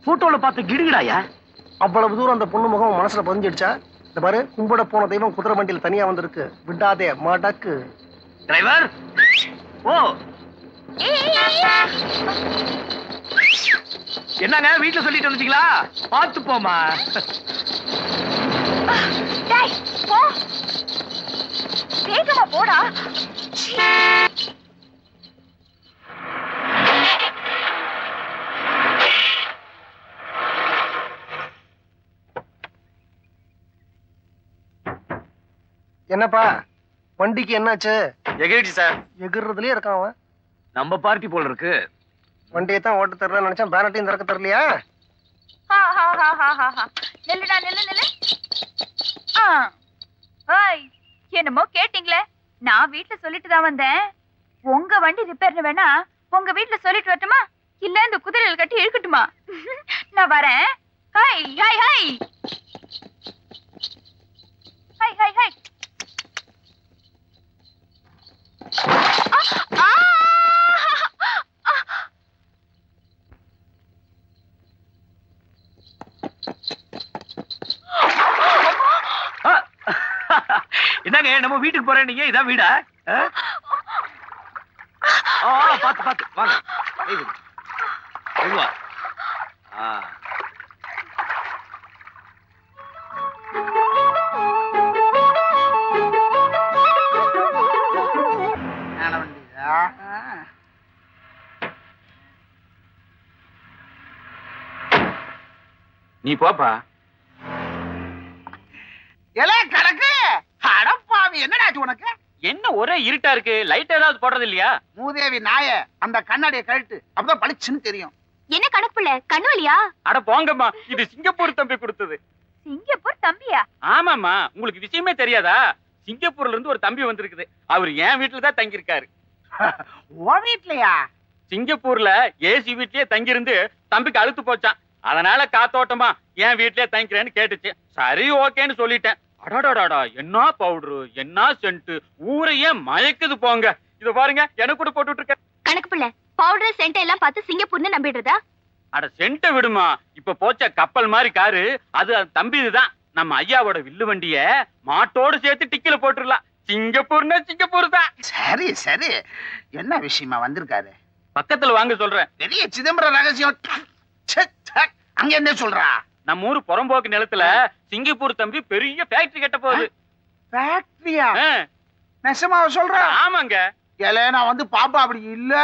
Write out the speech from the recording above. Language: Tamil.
போட்டோல பார்த்த கிடுகிடாயா? அவ்வளவு தூரம் அந்த பொண்ணு முகம் மனசுல பதிஞ்சிடுச்சா? இந்த பாரு, கும்பிட போன தெய்வம் குதிரை வண்டியில் தனியா வந்திருக்கு. விடாதே மடக்கு. டிரைவர் ஓ என்னங்க வீட்டுல சொல்லிட்டு வந்துட்டீங்களா? பார்த்து போமா. வேகமா போடா. என்னப்பா வண்டிக்கு என்னாச்சு? எகிரிச்சு சார். எகிர்றதுலயே இருக்கான் அவன். நம்ம பார்ட்டி போல இருக்கு. வண்டியை தான் ஓட்ட தெரியல நினைச்சா பேனட்டையும் திறக்க தெரியலையா? நில்லுடா நில்லு. என்னமோ கேட்டீங்களே, நான் வீட்டுல சொல்லிட்டு தான் வந்தேன். உங்க வண்டி ரிப்பேர்னு வேணா உங்க வீட்டுல சொல்லிட்டு வரட்டுமா, இல்ல இந்த குதிரையில் கட்டி இழுக்கட்டுமா? நான் வரேன். Hi hi hi hi hi hi. என்னங்க நம்ம வீட்டுக்கு போறேன், நீங்க இதான் வீடா? பாத்து பாத்து வாங்க. மெதுவா. நீ போப்பா. கணக்கு அடப்பாவி, என்னடாச்சு உனக்கு? என்ன ஒரே இருட்டா இருக்கு, லைட் ஏதாவது போடுறது இல்லையா? மூதேவி நாய, அந்த கண்ணாடியை கழட்டு, அப்பதான் பளிச்சுன்னு தெரியும். என்ன கணக்கு பிள்ளை, கண்ணு வலியா? அட போங்கம்மா, இது சிங்கப்பூர் தம்பி கொடுத்தது. சிங்கப்பூர் தம்பியா? ஆமாமா, உங்களுக்கு விஷயமே தெரியாதா? சிங்கப்பூர்ல இருந்து ஒரு தம்பி வந்திருக்குது. அவர் என் வீட்டுல தான் தங்கி இருக்காரு. ஓ வீட்லயா? சிங்கப்பூர்ல ஏசி வீட்லயே தங்கி இருந்து தம்பிக்கு அழுத்து போச்சான். அதனால காத்தோட்டமா என் வீட்லயே தங்கிக்கிறேன்னு கேட்டுச்சு. சரி ஓகேன்னு சொல்லிட்டேன். அடாடாடா, என்ன பவுடரு, என்ன சென்ட், ஊரையே மயக்குது போங்க. இத பாருங்க, எனக்கு கூட போட்டுட்டு இருக்க. கணக்கு பிள்ளை, பவுடர் சென்ட் எல்லாம் பார்த்து சிங்கப்பூர்னு நம்பிடுறதா? அட சென்ட்ட விடுமா, இப்ப போச்ச கப்பல் மாதிரி காரு, அது தம்பி இதுதான். நம்ம ஐயாவோட வில்லு வண்டிய மாட்டோடு சேர்த்து டிக்கில போட்டுடலாம். சிங்கப்பூர்னா சிங்கப்பூர் தான். சரி சரி, என்ன விஷயமா வந்திருக்காரு? பக்கத்துல வாங்க சொல்றேன். பெரிய சிதம்பரம் ரகசியம். அங்க என்ன சொல்றா? நம்ம ஊரு புறம்போக்கு நிலத்துல சிங்கப்பூர் தம்பி பெரிய ஃபேக்டரி கட்ட போகுது. ஃபேக்டரியா? நெசமாவ சொல்ற? ஆமாங்க. ஏலே, நான் வந்து பாப்பா அப்படி இல்ல.